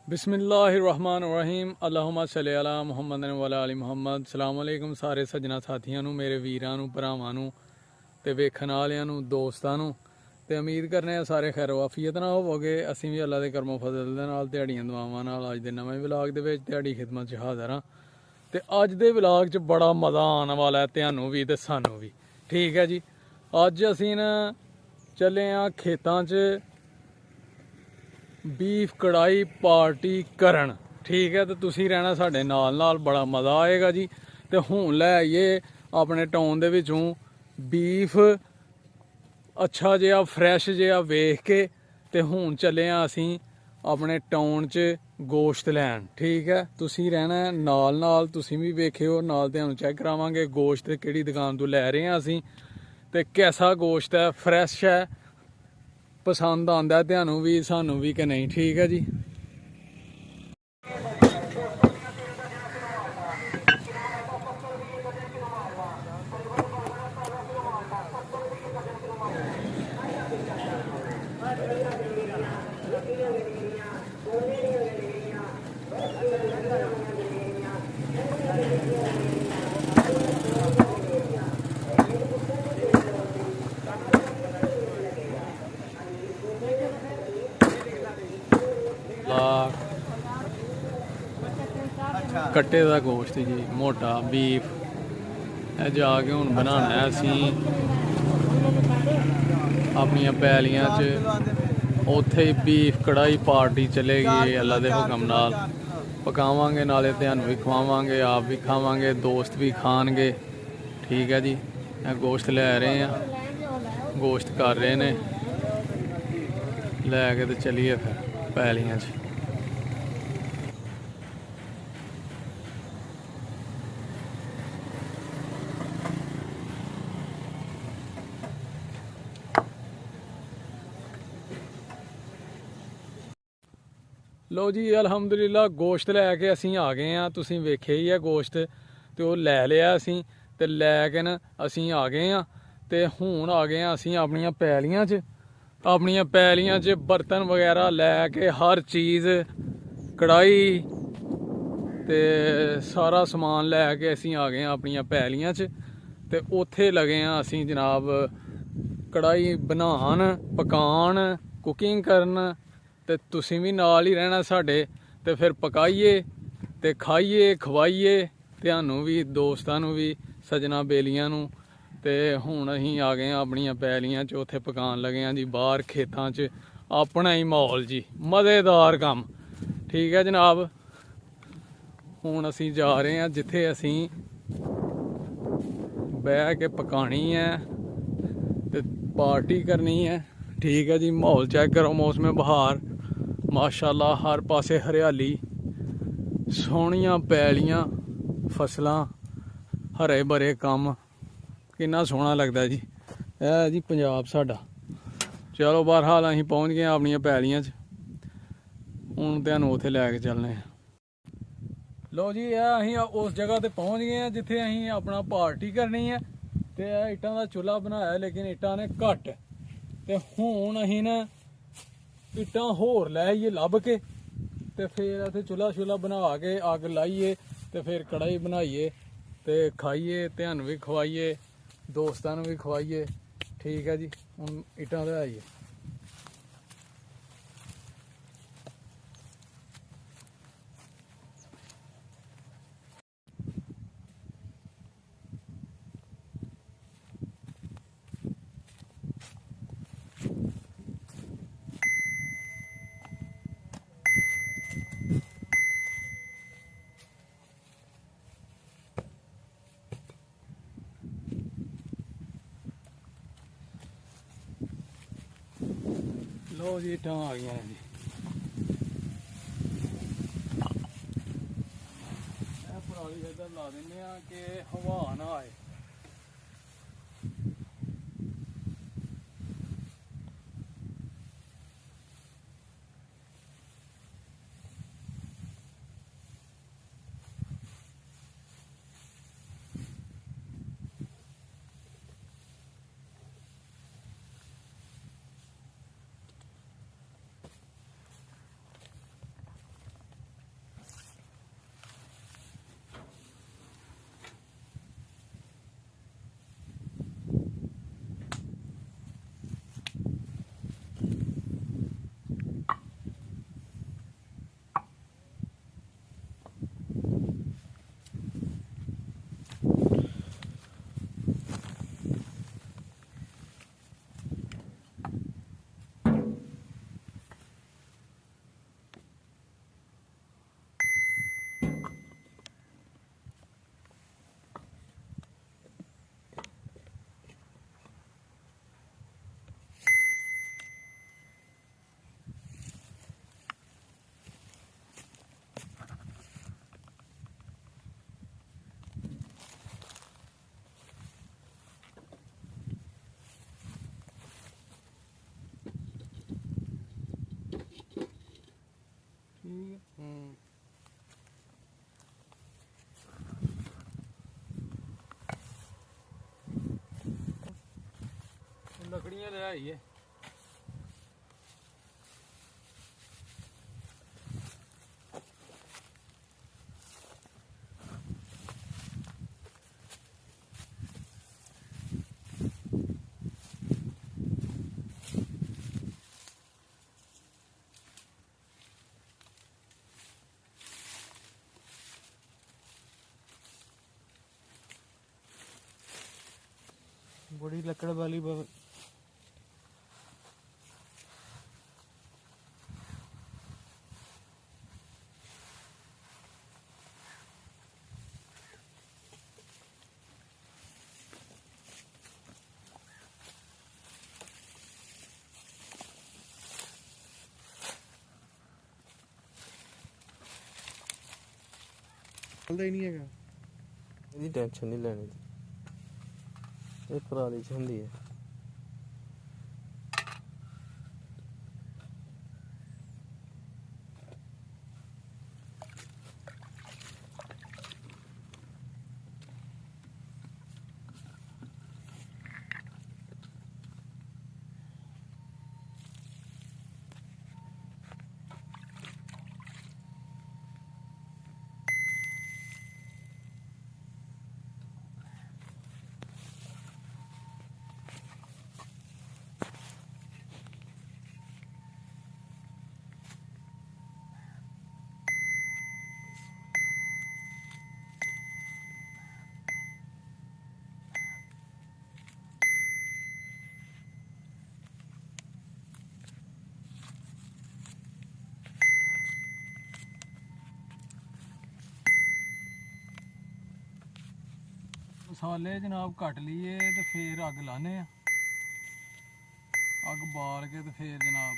बिस्मिल्लाहिर्रहमानिर्रहीम अल्लाहुम्मा सल्ली अला मुहम्मद व अला आलि मुहम्मद। अस्सलाम वालेकुम सारे सज्जना साथियों नू, मेरे वीरां नू, भरावां नू ते वेखण वालियां नू, दोस्तां नू। ते उम्मीद करने आ सारे खैर वाफियत नाल होवोगे। असीं भी अल्लाह दे करमो फजल दे नाल दिहाड़ियां दुआवां नाल अज दे नवें व्लॉग दे विच दिहाड़ी खिदमत च हाज़र हां। ते अज दे व्लॉग च बड़ा मज़ा आने वाला है तुहानू भी ते सानू भी। ठीक है जी, अज असीं ना चले आ खेतां च बीफ कढ़ाई पार्टी करन। ठीक है, तो तुसीं रहना साडे नाल नाल, बड़ा मज़ा आएगा जी। तो हुण लै आइए अपने टाउन दे विचों बीफ अच्छा जिहा फ्रैश जिहा वेख के ते हुण चले आ असीं अपने टाउन च गोश्त लैन। ठीक है, तुसीं रहना नाल नाल, तुसीं भी वेखियो नाल, तुहानू चैक करावांगे गोश्त किहड़ी दुकान तो लै रहे हैं असीं ते कैसा गोश्त है, फ्रैश है, पसंद आंदा है तुहानू भी सानू भी कि नहीं। ठीक है जी। कट्टे का गोश्त जी, मोटा बीफ जाके हुण बनाना है असीं अपनियां पैलियां च। उत्थे बीफ कढ़ाई पार्टी चलेगी अल्लाह दे हुक्म नाल। पकावांगे नाले तुहानू भी खवावांगे, आप भी खावांगे, दोस्त भी खाणगे। ठीक है जी, गोश्त लै रहे हैं, गोश्त कर रहे ने लैके तो चलिए फिर पैलियां च। लो जी, अलहमदुलिल्लाह गोश्त लैके असीं आ गए हैं। तुसीं वेखे ही है गोश्त, तो वो लै लिया असीं ते लैके न असीं आ गए हैं। ते हुण आ गए हैं असीं अपनियां पैलियां च। अपनियां पैलियां च बर्तन वगैरह लैके हर चीज़ कढ़ाई ते सारा समान लैके असीं आ गए हैं अपनियां पैलियां च। ते उत्थे लगे हैं असीं जनाब कढ़ाई बनान, पकान, कुकिंग करन। ते तुसीं भी नाल ही रहना साडे, ते फिर पकाइए ते खाइए खवाइए तुहानू भी, दोस्तां नू भी, सजना बेलियां नू। ते हुण असीं आ गए हैं अपनियां पैलियां च, उत्थे पकान लगे हैं जी बाहर खेतां च। अपना ही माहौल जी, मज़ेदार कम। ठीक है जनाब, हुण असीं जा रहे हैं जिथे असीं बह के पकानी है ते पार्टी करनी है। ठीक है जी, माहौल चेक करो, मौसम बहार माशाल्लाह, हर पासे हरियाली, सोहणियां पैलियां, फसलां, हरे भरे कम, किन्ना सोहना लगता जी। है जी पंजाब साडा। चलो बहरहाल असीं पहुँच गए अपनियां पैलियां च, हुण तुहानू उत्थे लैके चलने। लो जी, असीं उस जगह ते पहुँच गए हैं जिथे असीं अपना पार्टी करनी है। ते इट्टां दा चुल्हा बनाया, लेकिन इट्टां ने घट। ते हुण असीं ना इट्टां होर लै आइए लभ के, ते फिर इत्थे चुल्हा शुल्हा बना के अग लाइए ते फिर कढ़ाई बनाइए ते खाइए, तुहानू भी खवाइए, दोस्तां नू भी खवाइए। ठीक है जी, हुण इट्टां ले आइए। लो जी, इट्टां आ गई जी। पराली इधर ला देने कि हवा ना आए। है ही है। बड़ी लकड़ वाली ही नहीं है। ਇਹਦੀ ਟੈਨਸ਼ਨ ਨਹੀਂ ਲੈਣੀ, ਇਹ ਪਰਾਲੀ ਚ ਹੁੰਦੀ ਹੈ। मसाले जनाब कट लिए तो फिर अग लाने, अग बाल के तो फिर जनाब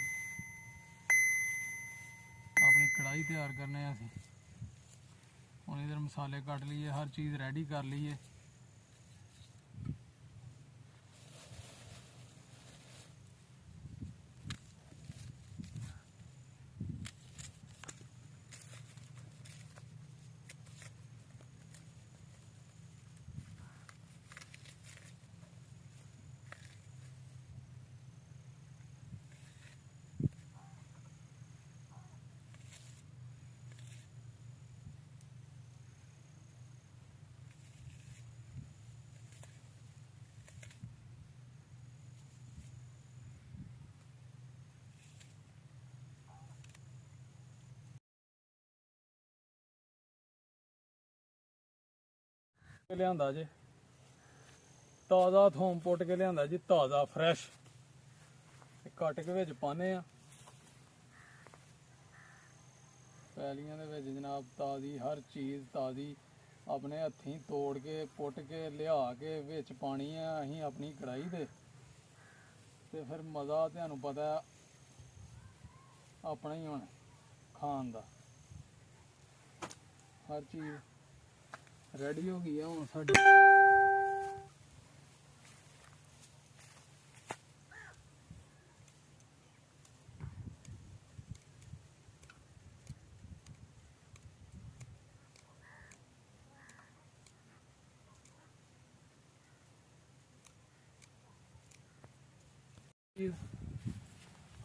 अपनी कढ़ाई तैयार करने असी। हूँ इधर मसाले कट लिए, हर चीज़ रेडी कर लीए। लिया जे ताज़ा थोम पुट के लिया जी, ताज़ा फ्रैश कट के विच पाने आ। पैलियां दे विच जनाब ताज़ी हर चीज़ ताज़ी अपने हत्थीं तोड़ के पुट के लिया के विच पानी है अहीं अपनी कढ़ाई दे, ते फिर मज़ा तुहानूं पता है अपना ही होना खान दा। हर चीज़ रेडी हो गई है हुण साडी।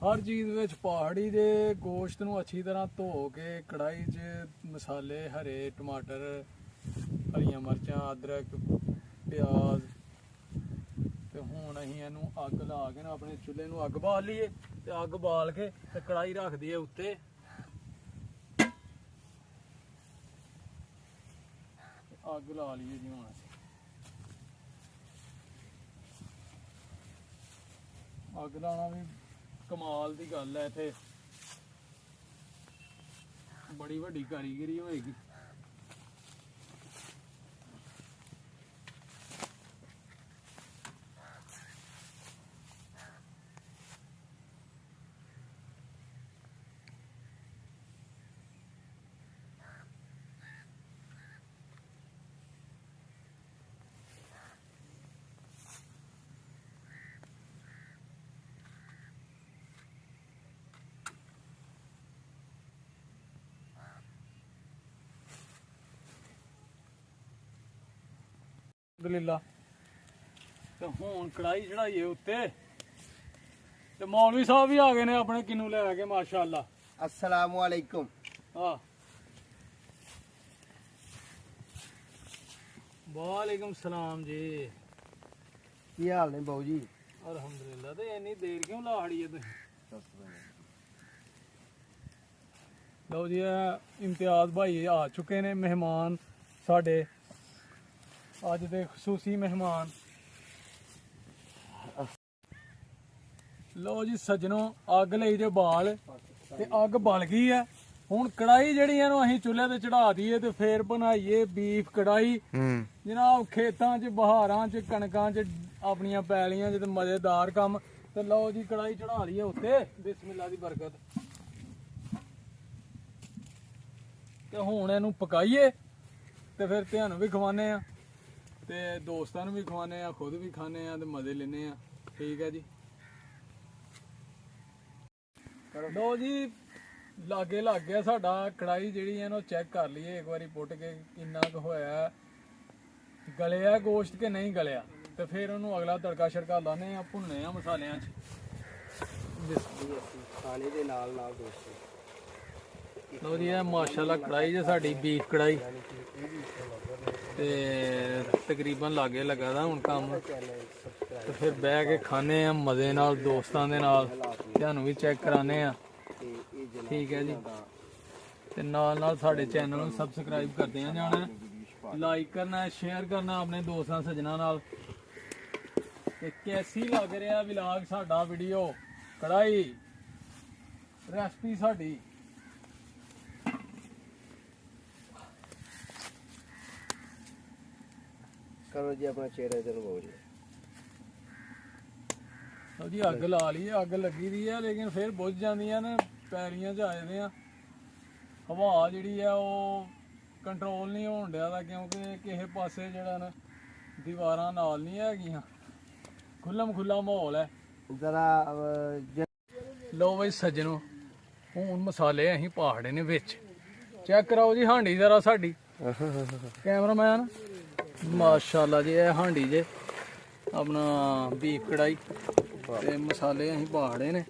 हर चीज़ विच पहाड़ी दे गोश्त नूं अच्छी तरह धो के कढ़ाई च मसाले हरे टमाटर हरियां मरचां अदरक प्याज ते हुण असीं इहनूं अग ला के ना अपने चुल्हे नूं अग बाल लीए, ते अग बाल के ते कढ़ाई रख दईए उत्ते, अग ला लीए जी। हुण असीं अग लाना भी कमाल दी गल है, इत्थे बड़ी वड्डी कारीगरी होएगी। अल्हम्दुलिल्लाह। तो हुण कढ़ाई चढ़ाइए उत्ते ਤੇ ਮੌਲਵੀ ਸਾਹਿਬ ਵੀ ਆ ਗਏ ਨੇ ਆਪਣੇ ਕਿੰਨੂ ਲੈ ਕੇ ਮਾਸ਼ਾਅੱਲਾ। अस्सलामु अलैकुम। ਆ ਵਾਲੇਕੁਮ ਸਲਾਮ ਜੀ। की हाल ने बाबू जी? ਅਲਹਮਦੁਲਿਲਾ। ਤੇ ਇੰਨੀ ਦੇਰ ਕਿਉਂ ਲਾ ਹੜੀ ਹੈ ਤੁਸੀਂ? ਲਓ ਜੀ ਇਹ ਇਮਤਿਆਜ਼ ਭਾਈ ਆ ਚੁੱਕੇ ਨੇ ਮਹਿਮਾਨ ਸਾਡੇ ਅੱਜ ਦੇ ਖਸੂਸੀ ਮਹਿਮਾਨ। ਲਓ ਜੀ ਸੱਜਣੋ ਅੱਗ ਲਈ ਜੇ ਬਾਲ ਤੇ ਅੱਗ ਬਲ ਗਈ ਹੈ। ਹੁਣ ਕੜਾਈ ਜਿਹੜੀ ਇਹਨੂੰ ਅਸੀਂ ਚੁੱਲ੍ਹੇ ਤੇ ਚੜਾ ਦਈਏ ਤੇ ਫੇਰ ਬਣਾਈਏ ਬੀਫ ਕੜਾਈ। ਜਨਾਬ ਖੇਤਾਂ 'ਚ ਬਹਾਰਾਂ 'ਚ ਕਣਕਾਂ 'ਚ ਆਪਣੀਆਂ ਪੈਲੀਆਂ 'ਚ ਤੇ ਮਜ਼ੇਦਾਰ ਕੰਮ। ਤੇ ਲਓ ਜੀ ਕੜਾਈ ਚੜਾ ਲਈਏ ਉੱਤੇ ਬਿਸਮਿਲ੍ਲਾ ਦੀ ਬਰਕਤ। ਤੇ ਹੁਣ ਇਹਨੂੰ ਪਕਾਈਏ ਤੇ ਫਿਰ ਤੁਹਾਨੂੰ ਵੀ ਖਵਾਨੇ ਆ ਤੇ ਦੋਸਤਾਂ ਨੂੰ ਵੀ ਖਵਾਨੇ ਆ, ਖੁਦ ਵੀ ਖਾਣੇ ਆ ਤੇ ਮਜ਼ੇ ਲੈਨੇ ਆ। ਠੀਕ ਹੈ ਜੀ। ਲਓ ਜੀ ਲਾਗੇ ਲੱਗ ਗਿਆ ਸਾਡਾ ਕੜਾਈ ਜਿਹੜੀ ਇਹਨੂੰ ਚੈੱਕ ਕਰ ਲਈਏ ਇੱਕ ਵਾਰੀ ਪੁੱਟ ਕੇ ਕਿੰਨਾ ਕੁ ਹੋਇਆ, ਗਲਿਆ ਗੋਸ਼ਤ ਕਿ ਨਹੀਂ ਗਲਿਆ। ਤੇ ਫਿਰ ਉਹਨੂੰ ਅਗਲਾ ਤੜਕਾ ਛੜਕਾ ਲਾਣੇ ਆ, ਭੁੰਨੇ ਆ ਮਸਾਲਿਆਂ 'ਚ। खाने के नाल नाल दोस्तों ਲਓ ਜੀ ਇਹ ਮਾਸ਼ਾਅੱਲਾ ਕੜਾਈ ਜੇ ਸਾਡੀ ਬੀਫ ਕੜਾਈ ਤੇ ਤਕਰੀਬਨ ਲਾਗੇ ਲੱਗਾ ਦਾ ਹੁਣ ਕੰਮ। ਤੇ ਫਿਰ ਬਹਿ ਕੇ ਖਾਣੇ ਆ ਮਜ਼ੇ ਨਾਲ ਦੋਸਤਾਂ ਦੇ ਨਾਲ, ਤੁਹਾਨੂੰ ਵੀ ਚੈੱਕ ਕਰਾਣੇ ਆ। ਠੀਕ ਹੈ ਜੀ। ਤੇ ਨਾਲ ਨਾਲ ਸਾਡੇ ਚੈਨਲ ਨੂੰ ਸਬਸਕ੍ਰਾਈਬ ਕਰਦੇ ਆ ਜਾਣਾ, ਲਾਈਕ ਕਰਨਾ, ਸ਼ੇਅਰ ਕਰਨਾ ਆਪਣੇ ਦੋਸਤਾਂ ਸੱਜਣਾ ਨਾਲ। ਤੇ ਕੈਸੀ ਲੱਗ ਰਿਹਾ ਵਲੌਗ ਸਾਡਾ, ਵੀਡੀਓ ਕੜਾਈ ਰੈਸਪੀ ਸਾਡੀ। करो जी अपना चेहरा इधर बाबू जी। ਲਓ ਜੀ ਅੱਗ ਲਾ ਲਈ, ਅੱਗ ਲੱਗੀ ਦੀ ਹੈ ਲੇਕਿਨ ਫਿਰ ਬੁੱਝ ਜਾਂਦੀਆਂ ਨੇ, ਪੈਰੀਆਂ 'ਚ ਆ ਜਾਂਦੇ ਆ। ਹਵਾ ਜਿਹੜੀ ਆ ਉਹ ਕੰਟਰੋਲ ਨਹੀਂ ਹੋਣ ਡਿਆ ਦਾ ਕਿਉਂਕਿ ਕਿਸੇ ਪਾਸੇ ਜਿਹੜਾ ਨਾ ਦੀਵਾਰਾਂ ਨਾਲ ਨਹੀਂ ਹੈਗੀਆਂ, ਖੁੱਲਮ ਖੁੱਲਾ ਮਾਹੌਲ ਹੈ। जरा ਲਓ ਬਈ ਸੱਜਣੋ ਹੁਣ ਮਸਾਲੇ ਅਸੀਂ ਪਾੜੇ ਨੇ ਵਿੱਚ। ਚੈੱਕ ਕਰਾਓ ਜੀ ਹਾਂਡੀ ਜ਼ਰਾ ਸਾਡੀ, ਕੈਮਰਾਮੈਨ। ਮਾਸ਼ਾਅੱਲਾ ਜੀ ਇਹ ਹਾਂਡੀ ਜੇ ਆਪਣਾ ਬੀਫ ਕੜਾਈ ਤੇ ਮਸਾਲੇ ਅਸੀਂ ਪਾੜੇ ਨੇ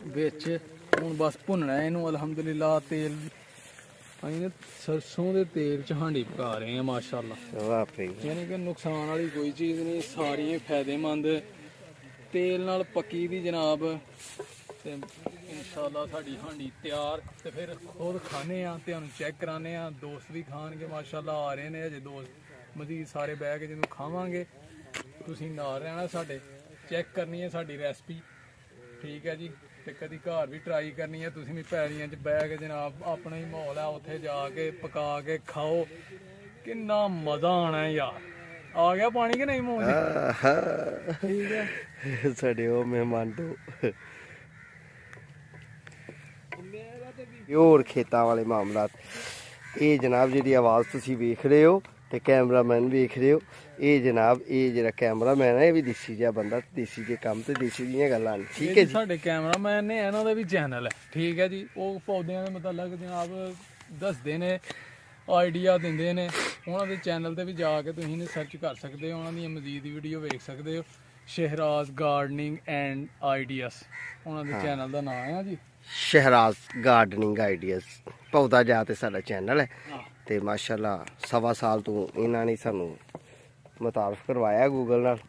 ਵਿੱਚ। ਹੁਣ ਬਸ ਭੁੰਨਣਾ ਇਹਨੂੰ ਅਲਹਮਦੁਲਿਲਾ। ਤੇਲ ਅਸੀਂ ਸਰਸੋਂ ਦੇ ਤੇਲ 'ਚ ਹਾਂਡੀ ਪਕਾ ਰਹੇ ਹਾਂ ਮਾਸ਼ਾਅੱਲਾ। वाकई ਯਾਨੀ ਕਿ ਨੁਕਸਾਨ ਵਾਲੀ ਕੋਈ ਚੀਜ਼ ਨਹੀਂ, ਸਾਰੀਆਂ ਫਾਇਦੇਮੰਦ ਤੇਲ ਨਾਲ ਪੱਕੀ ਦੀ ਜਨਾਬ। ਤੇ ਇਨਸ਼ਾਅੱਲਾ ਸਾਡੀ ਹਾਂਡੀ ਤਿਆਰ। ਤੇ ਫਿਰ ਖੁਦ ਖਾਣੇ ਆ, ਤੁਹਾਨੂੰ ਚੈੱਕ ਕਰਾਣੇ ਆ, ਦੋਸਤ ਵੀ ਖਾਣਗੇ ਮਾਸ਼ਾਅੱਲਾ। ਆ ਰਹੇ ਨੇ ਅਜੇ ਦੋਸਤ ਮਜ਼ੀਦ ਸਾਰੇ ਬਹਿ ਕੇ ਜਿਹਨੂੰ ਖਾਵਾਂਗੇ। ਤੁਸੀਂ ਨਾਲ ਰਹਿਣਾ ਸਾਡੇ, ਚੈੱਕ ਕਰਨੀ ਹੈ ਸਾਡੀ ਰੈਸਪੀ। ਠੀਕ ਹੈ ਜੀ। ਤੇ ਕਦੀ ਘਰ ਵੀ ਟਰਾਈ ਕਰਨੀ ਹੈ ਤੁਸੀਂ ਵੀ, ਪੈਰੀਆਂ 'ਚ ਬਹਿ ਕੇ ਜਨਾਬ। ਆਪਣਾ ਹੀ ਮਾਹੌਲ ਹੈ, ਉੱਥੇ ਜਾ ਕੇ ਪਕਾ ਕੇ ਖਾਓ, ਕਿੰਨਾ ਮਜ਼ਾ ਆਣਾ ਯਾਰ। ਆ ਗਿਆ ਪਾਣੀ ਕਿ ਨਹੀਂ ਮੂੰਹ 'ਚ? ਠੀਕ ਹੈ। ਸਾਡੇ ਉਹ ਮਹਿਮਾਨ ਤੋਂ ਹੋਰ ਖੇਤਾਂ ਵਾਲੇ ਮਾਮਲਾਤ। ਇਹ ਜਨਾਬ ਜਿਹੜੀ ਆਵਾਜ਼ ਤੁਸੀਂ ਵੇਖ ਰਹੇ ਹੋ ਤੇ ਕੈਮਰਾਮੈਨ ਵੇਖ ਰਹੇ ਹੋ, ਇਹ ਜਨਾਬ ਇਹ ਜਿਹੜਾ ਕੈਮਰਾਮੈਨ ਹੈ ਇਹ ਵੀ ਦੇਸੀ ਜਿਹਾ ਬੰਦਾ, ਦੇਸੀ ਦੇ ਕੰਮ ਤੇ ਦੇਸੀ ਦੀਆਂ ਗੱਲਾਂ ਨੇ। ਠੀਕ ਹੈ ਜੀ। ਸਾਡੇ ਕੈਮਰਾਮੈਨ ਨੇ, ਇਹਨਾਂ ਦਾ ਵੀ ਚੈਨਲ ਹੈ। ਠੀਕ ਹੈ ਜੀ। ਉਹ ਪੌਦਿਆਂ ਦੇ ਮੁਤਲਕ ਜਨਾਬ ਦੱਸਦੇ ਨੇ, ਆਈਡੀਆ ਦਿੰਦੇ ਨੇ। ਉਹਨਾਂ ਦੇ ਚੈਨਲ ਤੇ ਵੀ ਜਾ ਕੇ ਤੁਸੀਂ ਸਰਚ ਕਰ ਸਕਦੇ ਹੋ, ਉਹਨਾਂ ਦੀਆਂ ਮਜ਼ੀਦ ਵੀਡੀਓ ਵੇਖ ਸਕਦੇ ਹੋ। ਸ਼ਹਿਰਾਜ਼ ਗਾਰਡਨਿੰਗ ਐਂਡ ਆਈਡੀਆਸ ਉਹਨਾਂ ਦੇ ਚੈਨਲ ਦਾ ਨਾਮ ਹੈ ਜੀ। ਸ਼ਹਿਰਾਜ਼ ਗਾਰਡਨਿੰਗ ਆਈਡੀਆਜ਼ ਪੌਦਾ ਜਾ ਤੇ ਸਾਡਾ ਚੈਨਲ ਹੈ। ਤੇ ਮਾਸ਼ਾਅੱਲਾ 1.25 ਸਾਲ ਤੋਂ ਇਹਨਾਂ ਨੇ ਸਾਨੂੰ ਮੁਤਾਰਫ ਕਰਵਾਇਆ ਗੂਗਲ ਨਾਲ।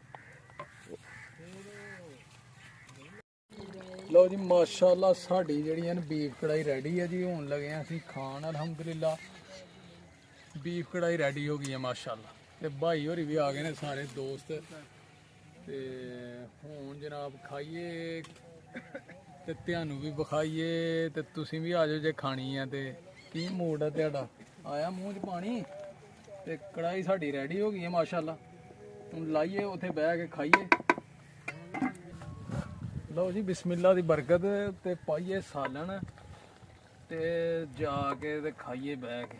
ਲਓ ਜੀ ਮਾਸ਼ਾਅੱਲਾ ਸਾਡੀ ਜਿਹੜੀਆਂ ਬੀਫ ਕੜਾਈ ਰੈਡੀ ਹੈ ਜੀ। ਹੁਣ ਲੱਗੇ ਹਾਂ ਅਸੀਂ ਖਾਣ ਅਲਹਮਦੁਲਿਲਾ। ਬੀਫ ਕੜਾਈ ਰੈਡੀ ਹੋ ਗਈ ਹੈ ਮਾਸ਼ਾਅੱਲਾ। ਤੇ ਭਾਈ ਹੋਰੀ ਵੀ ਆ ਗਏ ਨੇ ਸਾਰੇ ਦੋਸਤ। ਤੇ ਹੁਣ ਜਨਾਬ ਖਾਈਏ ਤੇ ਤੁਹਾਨੂੰ ਵੀ ਵਿਖਾਈਏ ਤੇ ਤੁਸੀਂ ਵੀ ਆ ਜਾਓ ਜੇ ਖਾਣੀ ਆ। ਤੇ ਕੀ ਮੂਡ ਹੈ ਤੁਹਾਡਾ? ਆਇਆ ਮੂੰਹ 'ਚ ਪਾਣੀ? ਤੇ ਕੜਾਈ ਸਾਡੀ ਰੈਡੀ ਹੋ ਗਈ ਹੈ ਮਾਸ਼ਾਅੱਲਾ। ਹੁਣ ਲਾਈਏ ਉੱਥੇ ਬਹਿ ਕੇ ਖਾਈਏ। ਲਓ ਜੀ ਬਿਸਮਿਲ੍ਲਾ ਦੀ ਬਰਕਤ। ਤੇ ਪਾਈਏ ਸਾਲਣ ਤੇ ਜਾ ਕੇ ਤੇ ਖਾਈਏ ਬਹਿ ਕੇ।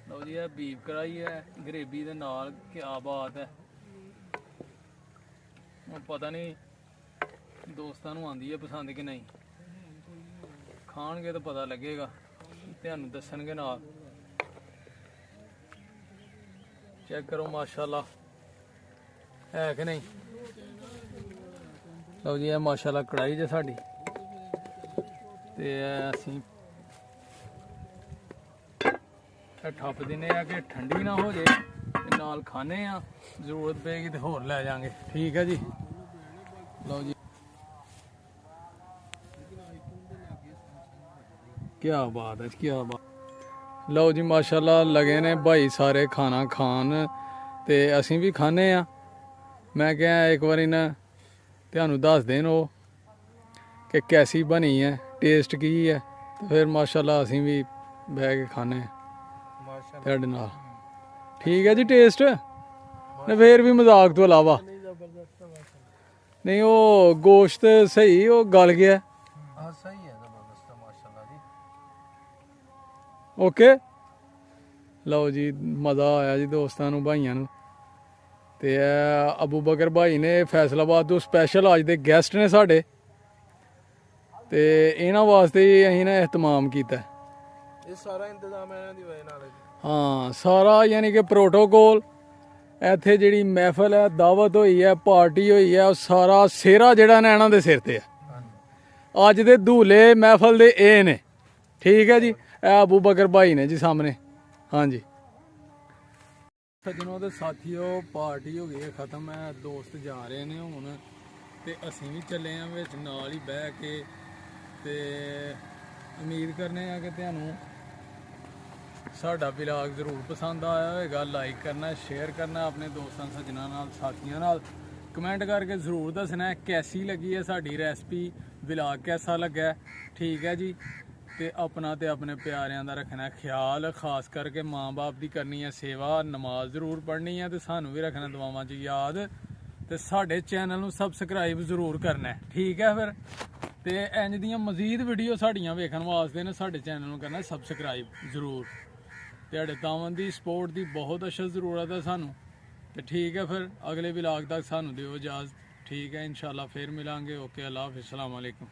ਲਓ ਜੀ ਇਹ ਬੀਫ ਕੜਾਈ ਹੈ ਗਰੇਵੀ ਦੇ ਨਾਲ, ਕਿਆ ਬਾਤ ਹੈ। ਹੁਣ ਪਤਾ ਨਹੀਂ ਦੋਸਤਾਂ ਨੂੰ ਆਂਦੀ ਹੈ ਪਸੰਦ ਕਿ ਨਹੀਂ, ਖਾਣਗੇ ਤਾਂ ਪਤਾ ਲੱਗੇਗਾ, ਤੁਹਾਨੂੰ ਦੱਸਣਗੇ ਨਾਲ। ਚੈੱਕ ਕਰੋ ਮਾਸ਼ਾਅੱਲਾ ਹੈ ਕਿ ਨਹੀਂ। ਲਓ ਜੀ ਇਹ ਮਾਸ਼ਾਅੱਲਾ ਕੜਾਈ ਜੇ ਸਾਡੀ ਤੇ ਇਹ ਅਸੀਂ ਇਹ ਠੱਪ ਦਿੰਨੇ ਆ ਕਿ ਠੰਡੀ ਨਾ ਹੋ ਜੇ ਤੇ ਨਾਲ ਖਾਣੇ ਆ, ਜ਼ਰੂਰਤ ਪਏਗੀ ਤੇ ਹੋਰ ਲੈ ਜਾਾਂਗੇ। ਠੀਕ ਹੈ ਜੀ। ਲਓ ਜੀ ਕੀ ਬਾਤ ਹੈ, ਕੀ ਬਾਤ। ਲਓ ਜੀ ਮਾਸ਼ਾਅੱਲਾ ਲਗੇ ਨੇ ਭਾਈ ਸਾਰੇ ਖਾਣਾ ਖਾਣ ਤੇ ਅਸੀਂ ਵੀ ਖਾਣੇ ਆ। ਮੈਂ ਕਿਹਾ ਇੱਕ ਵਾਰੀ ਨਾ ਤੁਹਾਨੂੰ ਦੱਸ ਦੇਣ ਉਹ ਕਿ ਕੈਸੀ ਬਣੀ ਹੈ, ਟੇਸਟ ਕੀ ਹੈ, ਤੇ ਫਿਰ ਮਾਸ਼ਾਅੱਲਾ ਅਸੀਂ ਵੀ ਬਹਿ ਕੇ ਖਾਣੇ ਤੁਹਾਡੇ ਨਾਲ। ਠੀਕ ਹੈ ਜੀ ਟੇਸਟ ਨੇ ਫਿਰ ਵੀ ਮਜ਼ਾਕ ਤੋਂ ਇਲਾਵਾ ਨਹੀਂ, ਉਹ ਗੋਸ਼ਤ ਸਹੀ ਉਹ ਗਲ ਗਿਆ। ਸਹੀ ਹੈ ਜ਼ਬਰਦਸਤ ਮਾਸ਼ਾਅੱਲਾ ਜੀ। ਓਕੇ ਲਓ ਜੀ ਮਜ਼ਾ ਆਇਆ ਜੀ ਦੋਸਤਾਂ ਨੂੰ ਭਾਈਆਂ ਨੂੰ। ਤੇ ਅਬੂ ਬਕਰ ਭਾਈ ਨੇ ਫੈਸਲਾਬਾਦ ਤੋਂ ਸਪੈਸ਼ਲ ਅੱਜ ਦੇ ਗੈਸਟ ਨੇ ਸਾਡੇ, ਤੇ ਇਹਨਾਂ ਵਾਸਤੇ ਅਸੀਂ ਨਾ ਇhtਮਾਮ ਕੀਤਾ। ਇਹ ਸਾਰਾ ਇੰਤਜ਼ਾਮ ਇਹਨਾਂ ਦੀ ਵਜ੍ਹਾ ਨਾਲ ਹੈ। ਹਾਂ ਸਾਰਾ ਯਾਨੀ ਕਿ ਪ੍ਰੋਟੋਕੋਲ ਇੱਥੇ ਜਿਹੜੀ ਮਹਿਫਲ ਹੈ, ਦਾਵਤ ਹੋਈ ਹੈ, ਪਾਰਟੀ ਹੋਈ ਹੈ, ਉਹ ਸਾਰਾ ਸਿਹਰਾ ਜਿਹੜਾ ਨਾ ਇਹਨਾਂ ਦੇ ਸਿਰ ਤੇ ਹੈ। ਅੱਜ ਦੇ ਧੂਲੇ ਮਹਿਫਲ ਦੇ ਇਹ ਨੇ। ਠੀਕ ਹੈ ਜੀ। ਇਹ ਅਬੂ ਬਕਰ ਭਾਈ ਨੇ ਜੀ ਸਾਹਮਣੇ। ਹਾਂਜੀ ਸੱਜਣੋ ਤੇ ਸਾਥੀਓ ਪਾਰਟੀ ਹੋ ਗਈ ਹੈ ਖਤਮ ਹੈ, ਦੋਸਤ ਜਾ ਰਹੇ ਨੇ ਹੁਣ ਤੇ ਅਸੀਂ ਵੀ ਚੱਲੇ ਆਂ ਵਿੱਚ ਨਾਲ ਹੀ ਬਹਿ ਕੇ। ਤੇ ਉਮੀਦ ਕਰਨੇ ਆ ਕਿ ਤੁਹਾਨੂੰ ਸਾਡਾ ਵਲੌਗ ਜ਼ਰੂਰ ਪਸੰਦ ਆਇਆ ਹੋਵੇਗਾ। ਲਾਈਕ ਕਰਨਾ, ਸ਼ੇਅਰ ਕਰਨਾ ਆਪਣੇ ਦੋਸਤਾਂ ਸੱਜਣਾਂ ਨਾਲ, ਸਾਥੀਆਂ ਨਾਲ। ਕਮੈਂਟ ਕਰਕੇ ਜ਼ਰੂਰ ਦੱਸਣਾ ਕੈਸੀ ਲੱਗੀ ਹੈ ਸਾਡੀ ਰੈਸਪੀ, ਵਲੌਗ ਕੈਸਾ ਲੱਗਾ। ਠੀਕ ਹੈ ਜੀ। ਤੇ ਆਪਣਾ ਤੇ ਆਪਣੇ ਪਿਆਰਿਆਂ ਦਾ ਰੱਖਣਾ ਖਿਆਲ, ਖਾਸ ਕਰਕੇ ਮਾਂ-ਬਾਪ ਦੀ ਕਰਨੀ ਹੈ ਸੇਵਾ, ਨਮਾਜ਼ ਜ਼ਰੂਰ ਪੜ੍ਹਨੀ ਹੈ ਤੇ ਸਾਨੂੰ ਵੀ ਰੱਖਣਾ ਦੁਆਵਾਂ 'ਚ ਯਾਦ। ਤੇ ਸਾਡੇ ਚੈਨਲ ਨੂੰ ਸਬਸਕ੍ਰਾਈਬ ਜ਼ਰੂਰ ਕਰਨਾ। ਠੀਕ ਹੈ ਫਿਰ। ਤੇ ਇੰਜ ਦੀਆਂ ਮਜ਼ੀਦ ਵੀਡੀਓ ਸਾਡੀਆਂ ਵੇਖਣ ਵਾਸਤੇ ਨਾ ਸਾਡੇ ਚੈਨਲ ਨੂੰ ਕਰਨਾ ਸਬਸਕ੍ਰਾਈਬ ਜ਼ਰੂਰ। ਤੁਹਾਡੇ ਤਾਵਨ ਦੀ ਸਪੋਰਟ ਦੀ ਬਹੁਤ ਅਸ਼ਦ ਜ਼ਰੂਰਤ ਹੈ ਸਾਨੂੰ। ਤੇ ਠੀਕ ਹੈ ਫਿਰ ਅਗਲੇ ਵਲੌਗ ਤੱਕ ਸਾਨੂੰ ਦਿਓ ਇਜਾਜ਼ਤ। ਠੀਕ ਹੈ, ਇਨਸ਼ਾਅੱਲਾ ਫਿਰ ਮਿਲਾਂਗੇ। ਓਕੇ, ਅੱਲਾ ਹਾਫਿਜ਼, अस्सलाम वालेकुम।